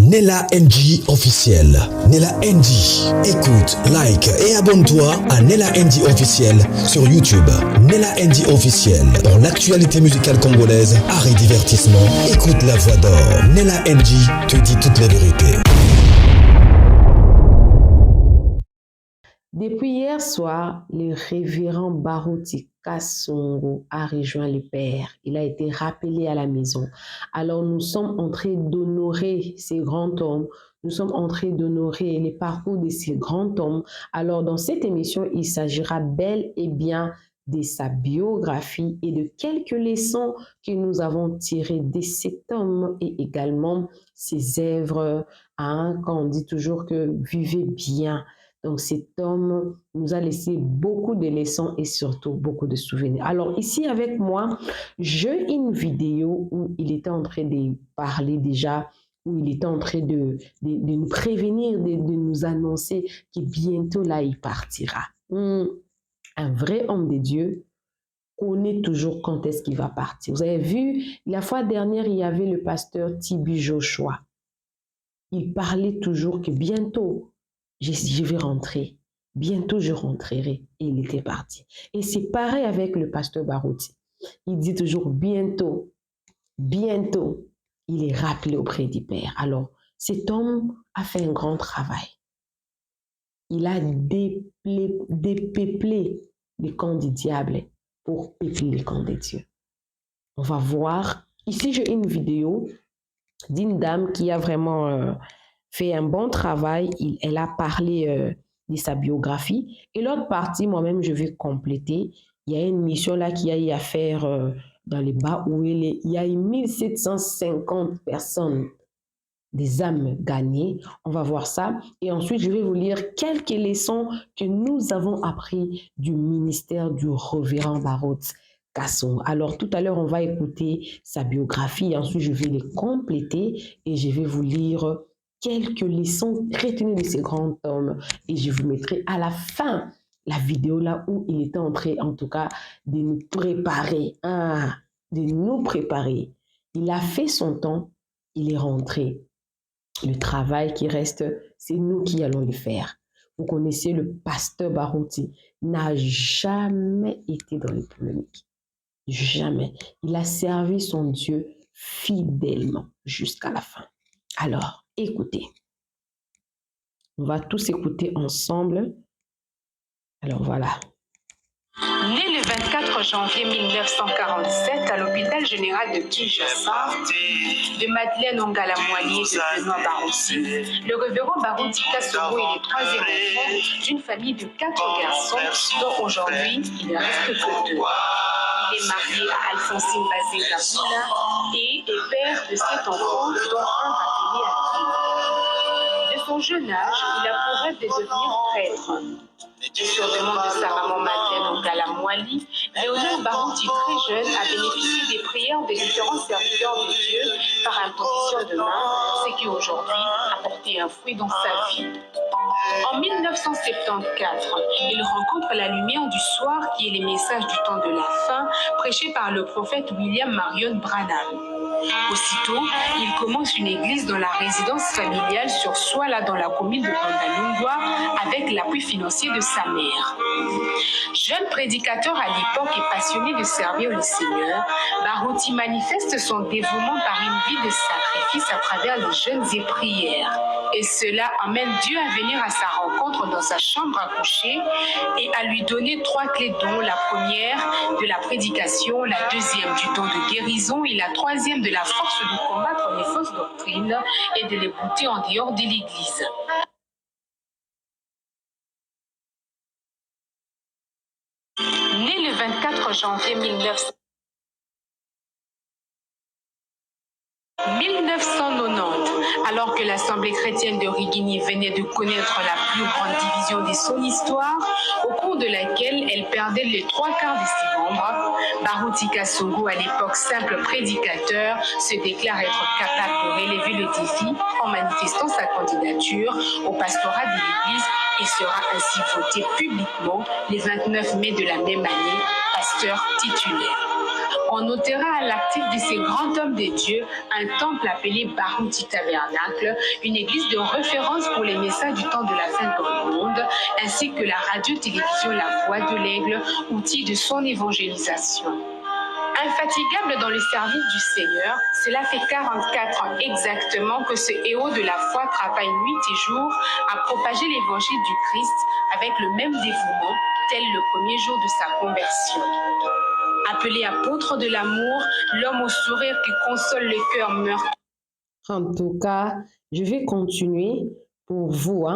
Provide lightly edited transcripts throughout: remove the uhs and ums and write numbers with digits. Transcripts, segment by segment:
Nella NG officiel. Nella NG. Écoute, like et abonne-toi à Nella NG officiel sur YouTube. Nella NG officiel. Pour l'actualité musicale congolaise, art et divertissement, écoute la voix d'or. Nella NG te dit toutes les vérités. Depuis hier soir, le révérend Baruti Kasongo a rejoint le Père. Il a été rappelé à la maison. Alors nous sommes en train d'honorer ces grands hommes. Nous sommes en train d'honorer les parcours de ces grands hommes. Alors dans cette émission, il s'agira bel et bien de sa biographie et de quelques leçons que nous avons tirées de cet homme et également ses œuvres. Quand on dit toujours que vivez bien. Donc cet homme nous a laissé beaucoup de leçons et surtout beaucoup de souvenirs. Alors ici avec moi, j'ai une vidéo où il était en train de parler déjà, où il était en train de nous prévenir, de nous annoncer que bientôt là il partira. Un vrai homme de Dieu connaît toujours quand est-ce qu'il va partir. Vous avez vu, la fois dernière, il y avait le pasteur Tibi Joshua. Il parlait toujours que bientôt, je vais rentrer. Bientôt, je rentrerai. Et il était parti. Et c'est pareil avec le pasteur Baruti. Il dit toujours bientôt, bientôt, il est rappelé auprès du Père. Alors, cet homme a fait un grand travail. Il a dépeuplé les camps du diable pour peupler les camps de Dieu. On va voir. Ici, j'ai une vidéo d'une dame qui a vraiment fait un bon travail. Elle a parlé de sa biographie. Et l'autre partie, moi-même, je vais compléter. Il y a une mission là qui a eu à faire dans les bas où il y a eu 1750 personnes, des âmes gagnées. On va voir ça. Et ensuite, je vais vous lire quelques leçons que nous avons appris du ministère du révérend Baruti Kasongo. Alors, tout à l'heure, on va écouter sa biographie. Ensuite, je vais les compléter et je vais vous lire quelques leçons retenues de ces grands hommes. Et je vous mettrai à la fin la vidéo là où il était en train, en tout cas, de nous préparer. De nous préparer. Il a fait son temps, il est rentré. Le travail qui reste, c'est nous qui allons le faire. Vous connaissez le pasteur Baruti, n'a jamais été dans les polémiques. Jamais. Il a servi son Dieu fidèlement jusqu'à la fin. Alors, écoutez. On va tous écouter ensemble. Alors, voilà. Né le 24 janvier 1947 à l'hôpital général de Kinshasa, de Madeleine Ongala Moigné de Benoît Baruti, le révérend Baruti Kasongo est le troisième enfant d'une famille de 4 garçons, dont aujourd'hui il ne reste que 2. Il est marié à Alphonsine Bazenga Boula et est père de 7 enfants, dont un baptisé à Dieu. De son jeune âge, il a pour rêve de devenir prêtre. Sur demande de sa maman Madeleine Ongala Moigné, Léonard Baruti, très jeune, a bénéficié des prières de différents serviteurs de Dieu par imposition de main, ce qui aujourd'hui a porté un fruit dans sa vie. En 1974, il rencontre la lumière du soir qui est les messages du temps de la fin prêchés par le prophète William Marion Branham. Aussitôt, il commence une église dans la résidence familiale sur Swala dans la commune de Bandalungwa avec l'appui financier de sa mère. Jeune prédicateur à l'époque et passionné de servir le Seigneur, Baruti manifeste son dévouement par une vie de sacrifice à travers les jeûnes et prières. Et cela amène Dieu à venir à sa rencontre dans sa chambre à coucher et à lui donner 3 clés dont la première de la prédication, la deuxième du don de guérison et la troisième de la force de combattre les fausses doctrines et de les bouter en dehors de l'église. Né le 24 janvier 1990, alors que l'Assemblée chrétienne de Rigini venait de connaître la plus grande division de son histoire, au cours de laquelle elle perdait les 3/4 de ses membres, Baruti Kasongo, à l'époque simple prédicateur, se déclare être capable de relever le défi en manifestant sa candidature au pastorat de l'Église et sera ainsi voté publiquement le 29 mai de la même année, pasteur titulaire. On notera à l'actif de ces grands hommes de Dieu un temple appelé Baruti Tabernacle, une église de référence pour les messages du temps de la fin dans le monde, ainsi que la radio-télévision La Voix de l'Aigle, outil de son évangélisation. Infatigable dans le service du Seigneur, cela fait 44 ans exactement que ce héros de la foi travaille nuit et jour à propager l'évangile du Christ avec le même dévouement, tel le premier jour de sa conversion. Appelé apôtre de l'amour, l'homme au sourire qui console le cœur meurtri. En tout cas, je vais continuer pour vous.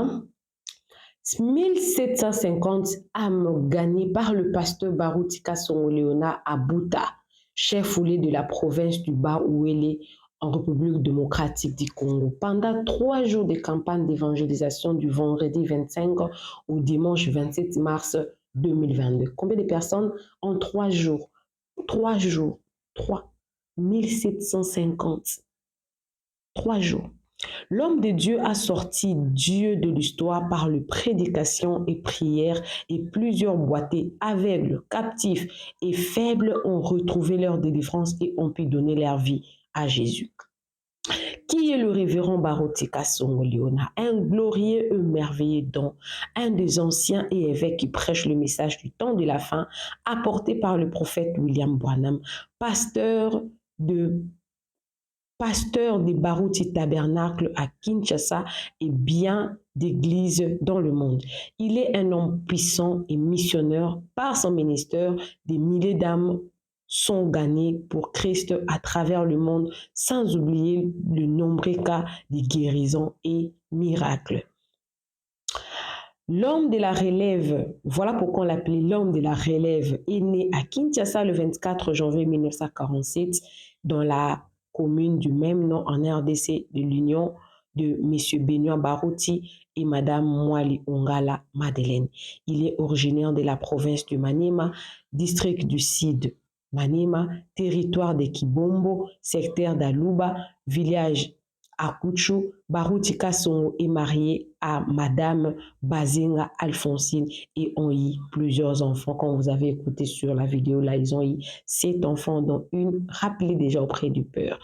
1750 âmes gagnées par le pasteur Baruti Kasongo Léona à Buta, chef foulé de la province du Bas-Ouélé en République démocratique du Congo. Pendant 3 jours de campagne d'évangélisation du vendredi 25 au dimanche 27 mars 2022. Combien de personnes en 3 jours? 3 jours. 1750. 3 jours. L'homme de Dieu a sorti Dieu de l'histoire par le prédication et prière, et plusieurs boités, aveugles, captifs et faibles ont retrouvé leur délivrance et ont pu donner leur vie à Jésus. Qui est le révérend Baruti Kasongo Léona? Un glorieux et merveilleux don, un des anciens et évêques qui prêche le message du temps de la fin, apporté par le prophète William Branham, pasteur des Baruti Tabernacle à Kinshasa et bien d'églises dans le monde. Il est un homme puissant et missionnaire. Par son ministère, des milliers d'âmes sont gagnées pour Christ à travers le monde, sans oublier de nombreux cas de guérison et miracles. L'homme de la relève, voilà pourquoi on l'appelait l'homme de la relève, est né à Kinshasa le 24 janvier 1947 dans la commune du même nom en RDC de l'union de M. Benoît Baruti et Mme Mwali Ongala Madeleine. Il est originaire de la province du Maniema, district du Sud Maniema, territoire de Kibombo, secteur d'Aluba, village à Kuchu. Baruti Kasongo est marié à Madame Bazinga Alphonsine et ont eu plusieurs enfants. Comme vous avez écouté sur la vidéo, là, ils ont eu 7 enfants, dont une rappelée déjà auprès du Père.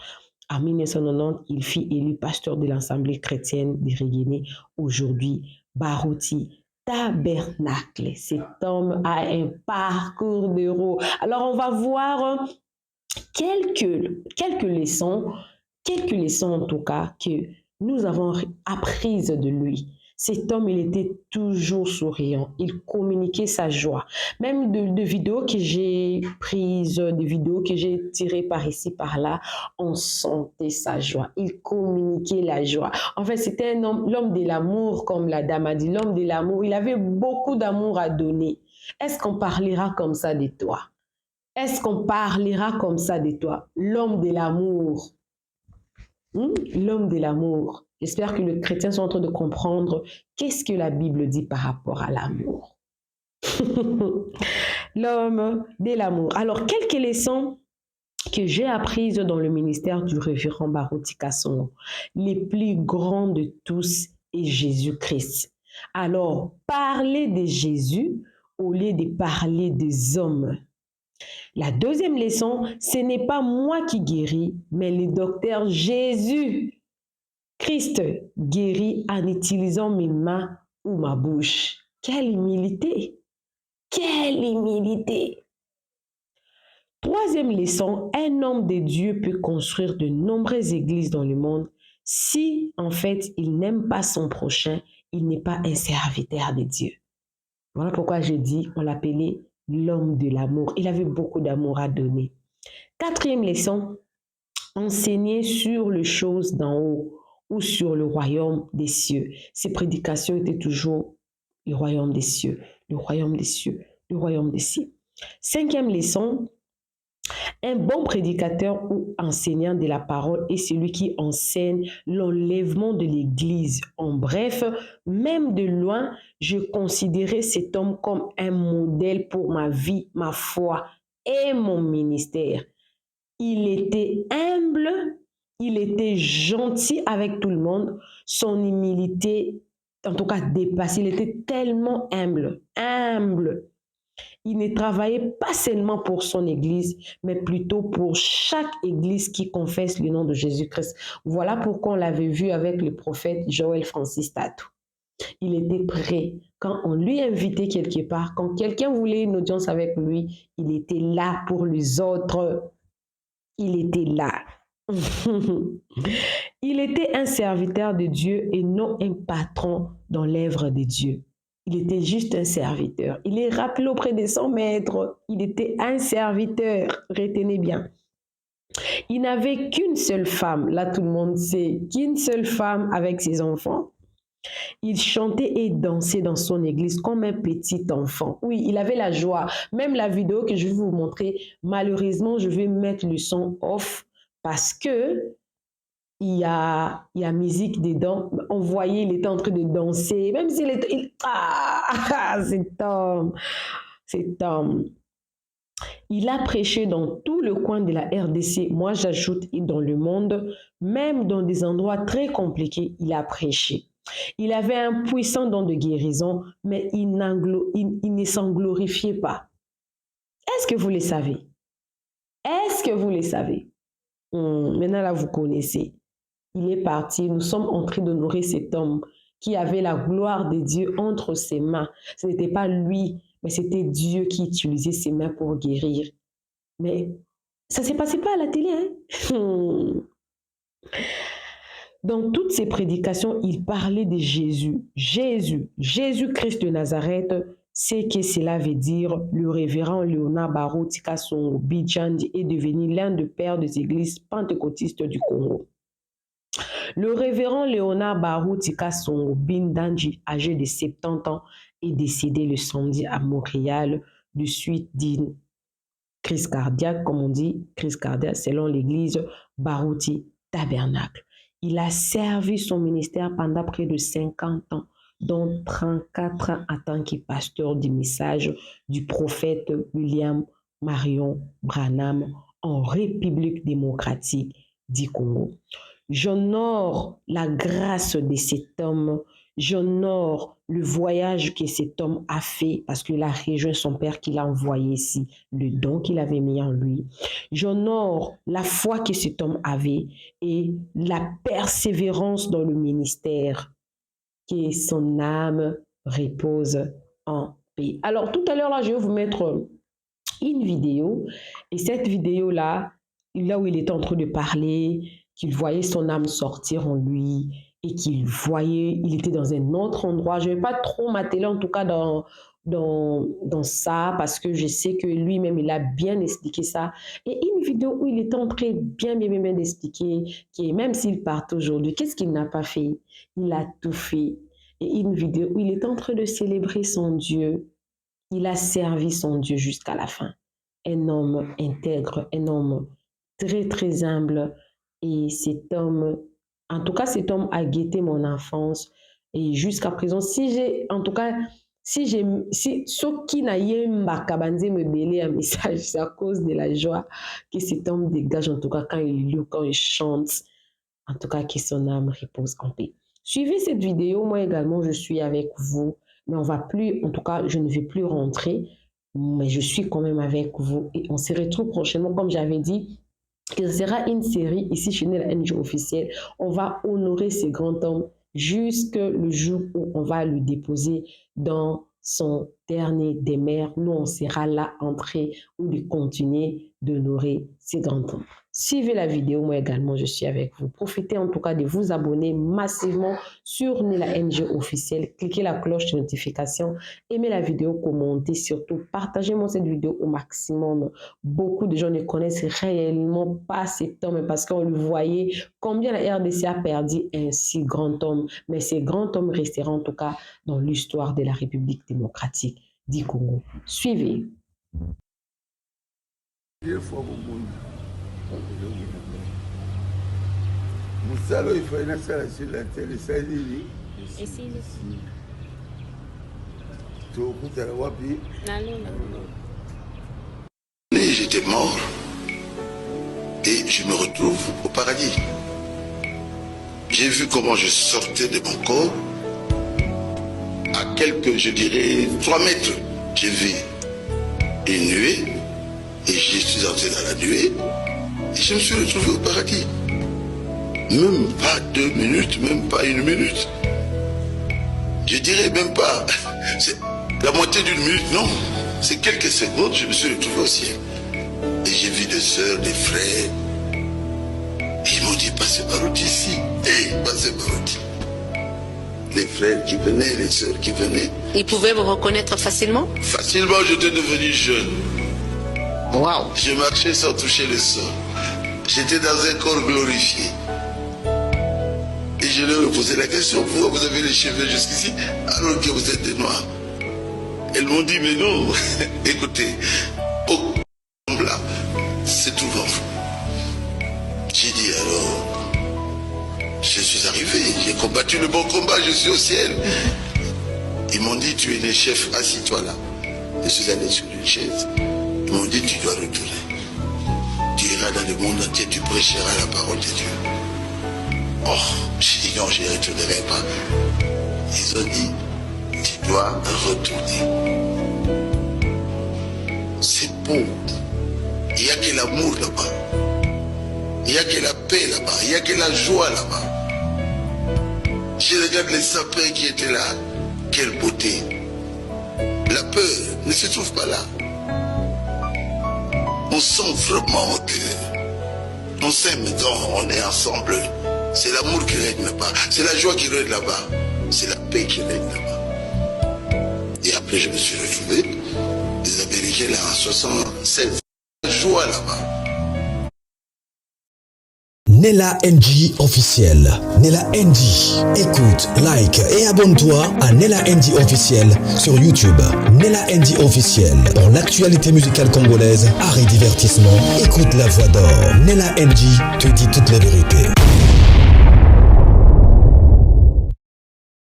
En 1990, il fut élu pasteur de l'Assemblée chrétienne de Riguéné. Aujourd'hui, Baruti Tabernacle. Cet homme a un parcours d'héros. Alors, on va voir quelques leçons en tout cas que nous avons apprises de lui. Cet homme, il était toujours souriant, il communiquait sa joie. Même de vidéos que j'ai prises, de vidéos que j'ai tirées par ici, par là, on sentait sa joie. Il communiquait la joie. En fait, c'était un homme, l'homme de l'amour, comme la dame a dit, l'homme de l'amour. Il avait beaucoup d'amour à donner. Est-ce qu'on parlera comme ça de toi? Est-ce qu'on parlera comme ça de toi? L'homme de l'amour. L'homme de l'amour. J'espère que les chrétiens sont en train de comprendre qu'est-ce que la Bible dit par rapport à l'amour. L'homme de l'amour. Alors, quelques leçons que j'ai apprises dans le ministère du révérend Baruti Kasongo. Les plus grands de tous est Jésus-Christ. Alors, parler de Jésus au lieu de parler des hommes. La deuxième leçon, ce n'est pas moi qui guéris, mais le docteur Jésus Christ guérit en utilisant mes mains ou ma bouche. Quelle humilité! Quelle humilité! Troisième leçon, un homme de Dieu peut construire de nombreuses églises dans le monde. Si, en fait, il n'aime pas son prochain, il n'est pas un serviteur de Dieu. Voilà pourquoi je dis, on l'appelait l'homme de l'amour. Il avait beaucoup d'amour à donner. Quatrième leçon, enseigner sur les choses d'en haut ou sur le royaume des cieux. Ses prédications étaient toujours le royaume des cieux, le royaume des cieux, le royaume des cieux. Cinquième leçon, un bon prédicateur ou enseignant de la parole est celui qui enseigne l'enlèvement de l'Église. En bref, même de loin, je considérais cet homme comme un modèle pour ma vie, ma foi et mon ministère. Il était humble, il était gentil avec tout le monde, son humilité, en tout cas dépassée, il était tellement humble. Il ne travaillait pas seulement pour son église, mais plutôt pour chaque église qui confesse le nom de Jésus-Christ. Voilà pourquoi on l'avait vu avec le prophète Joël Francis Tatou. Il était prêt. Quand on lui invitait quelque part, quand quelqu'un voulait une audience avec lui, il était là pour les autres. Il était là. Il était un serviteur de Dieu et non un patron dans l'œuvre de Dieu. Il était juste un serviteur. Il est rappelé auprès de son maître. Il était un serviteur. Retenez bien. Il n'avait qu'une seule femme. Là, tout le monde sait. Qu'une seule femme avec ses enfants. Il chantait et dansait dans son église comme un petit enfant. Oui, il avait la joie. Même la vidéo que je vais vous montrer, malheureusement, je vais mettre le son off parce que il y a musique dedans. On voyait, il était en train de danser. Même s'il était... cet homme. Il a prêché dans tout le coin de la RDC. Moi, j'ajoute dans le monde, même dans des endroits très compliqués, il a prêché. Il avait un puissant don de guérison, mais il ne s'en glorifiait pas. Est-ce que vous le savez? Est-ce que vous le savez? Maintenant, là, vous connaissez. Il est parti. Nous sommes en train d'honorer cet homme qui avait la gloire de Dieu entre ses mains. Ce n'était pas lui, mais c'était Dieu qui utilisait ses mains pour guérir. Mais ça ne s'est passé pas à la télé, hein? Dans toutes ses prédications, il parlait de Jésus. Jésus-Christ de Nazareth, c'est que cela veut dire. Le révérend Léonard Barreau Tika Songo Bidjandi est devenu l'un des pères des églises pentecôtistes du Congo. Le révérend Léonard Barreau Tika Songo Bidjandi, âgé de 70 ans, est décédé le samedi à Montréal de suite d'une crise cardiaque, comme on dit, crise cardiaque selon l'église Barouti Tabernacle. Il a servi son ministère pendant près de 50 ans, dont 34 ans en tant que pasteur du message du prophète William Marion Branham en République démocratique du Congo. J'honore la grâce de cet homme, j'honore le voyage que cet homme a fait parce qu'il a rejoint son père qui l'a envoyé ici, le don qu'il avait mis en lui. J'honore la foi que cet homme avait et la persévérance dans le ministère. Que son âme repose en paix. Alors tout à l'heure, là, je vais vous mettre une vidéo et cette vidéo-là, là où il était en train de parler, qu'il voyait son âme sortir en lui et qu'il voyait, il était dans un autre endroit. Je ne vais pas trop m'atteler en tout cas dans ça parce que je sais que lui-même, il a bien expliqué ça. Et une vidéo où il était en train bien d'expliquer que même s'il part aujourd'hui, qu'est-ce qu'il n'a pas fait? Il a tout fait. Et une vidéo où il est en train de célébrer son Dieu. Il a servi son Dieu jusqu'à la fin. Un homme intègre, un homme très, très humble. Et cet homme, en tout cas, cet homme a guetté mon enfance. Et jusqu'à présent, si ceux qui n'aient me mêler un message, c'est à cause de la joie que cet homme dégage, en tout cas, quand il loue, quand il chante. En tout cas, que son âme repose en paix. Suivez cette vidéo. Moi également, je suis avec vous. Mais on va plus, en tout cas, je ne vais plus rentrer. Mais je suis quand même avec vous. Et on se retrouve prochainement, comme j'avais dit. Ce sera une série ici chez Nella NG officielle. On va honorer ce grand homme jusqu'au jour où on va le déposer dans son dernier demeure. Nous, on sera là entré ou de continuer d'honorer ce grand homme. Suivez la vidéo, moi également, je suis avec vous. Profitez en tout cas de vous abonner massivement sur Nella NG officielle. Cliquez la cloche de notification, aimez la vidéo, commentez surtout, partagez-moi cette vidéo au maximum. Beaucoup de gens ne connaissent réellement pas cet homme parce qu'on le voyait combien la RDC a perdu un si grand homme. Mais ce grand homme restera en tout cas dans l'histoire de la République démocratique du Congo. Suivez. Musalo il faut une salle sur la télé, ça dit. Ici. Tu écoutes la wapi? J'étais mort et je me retrouve au paradis. J'ai vu comment je sortais de mon corps. À quelques, je dirais, 3 mètres, j'ai vu une nuée, et je suis entré dans la nuée, et je me suis retrouvé au paradis. Même pas 2 minutes, même pas 1 minute. Je dirais même pas, c'est la moitié d'1 minute, non. C'est quelques secondes, je me suis retrouvé au ciel. Et j'ai vu des sœurs, des frères. Et ils m'ont dit, passez par ici. Hey, passez par ici. Les frères qui venaient, les sœurs qui venaient. Ils pouvaient vous reconnaître facilement? Facilement, j'étais devenu jeune. Waouh! Je marchais sans toucher le sol. J'étais dans un corps glorifié. Et je leur ai posé la question, pourquoi vous avez les cheveux jusqu'ici alors que vous êtes des noirs? Elles m'ont dit, mais non, écoutez, au là, c'est tout en vous. J'ai dit alors, je suis arrivé, j'ai combattu le bon combat, je suis au ciel. Ils m'ont dit, tu es le chef, assis-toi là. Je suis allé sur une chaise. Ils m'ont dit, tu dois retourner. Tu iras dans le monde entier, tu prêcheras la parole de Dieu. Oh, j'ai dit non, je ne retournerai pas. Ils ont dit, tu dois retourner. C'est beau. Il n'y a que l'amour là-bas. Il n'y a que la paix là-bas. Il n'y a que la joie là-bas. Je regarde les sapins qui étaient là. Quelle beauté. La peur ne se trouve pas là. On sent vraiment que on s'aime quand on est ensemble. C'est l'amour qui règne là-bas. C'est la joie qui règne là-bas. C'est la paix qui règne là-bas. Et après, je me suis retrouvé des Américains là en 76. La joie là-bas. Nella NG officiel. Nella NG. Écoute, like et abonne-toi à Nella NG officiel sur YouTube. Nella NG officiel. Pour l'actualité musicale congolaise, art et divertissement, écoute la voix d'or. Nella NG te dit toute la vérité.